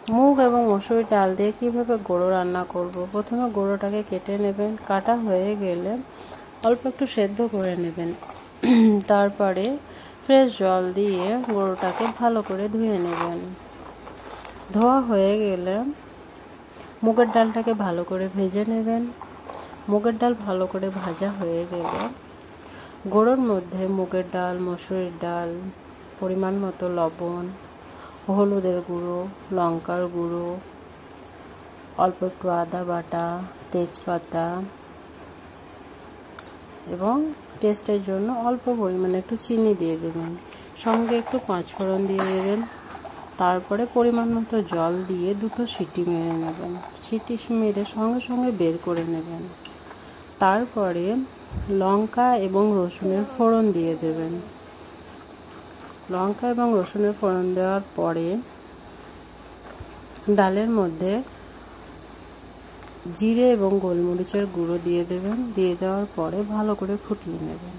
মুগ এবং মসুর ডাল দিয়ে কিভাবে গুঁড়ো রান্না করব। প্রথমে গুঁড়োটাকে কেটে নেবেন, কাটা হয়ে গেলে অল্প একটু সেদ্ধ করে নেবেন। তারপরে ফ্রেশ জল দিয়ে গুঁড়োটাকে ভালো করে ধুয়ে নেবেন। ধোয়া হয়ে গেলে মুগের ডালটাকে ভালো করে ভেজে নেবেন। মুগের ডাল ভালো করে ভাজা হয়ে গেলে গুঁড়োর মধ্যে মুগের ডাল, মসুরের ডাল, পরিমাণ মতো লবণ, হলুদের গুঁড়ো, লঙ্কার গুঁড়ো, অল্প একটু আদা বাটা, তেজপাতা এবং টেস্টের জন্য অল্প পরিমাণে একটু চিনি দিয়ে দেবেন। সঙ্গে একটু পাঁচফোড়ন দিয়ে দেবেন। তারপরে পরিমাণ মতো জল দিয়ে দুটো সিটি মেরে নেবেন। সিটি মেরে সঙ্গে সঙ্গে বের করে নেবেন। তারপরে লঙ্কা এবং রসুনের ফোড়ন দিয়ে দেবেন। লঙ্কা এবং রসুনের ফোড়ন দেওয়ার পরে ডালের মধ্যে জিরে এবং গোলমরিচের গুঁড়ো দিয়ে দেবেন। দিয়ে দেওয়ার পরে ভালো করে ফুটিয়ে নেবেন।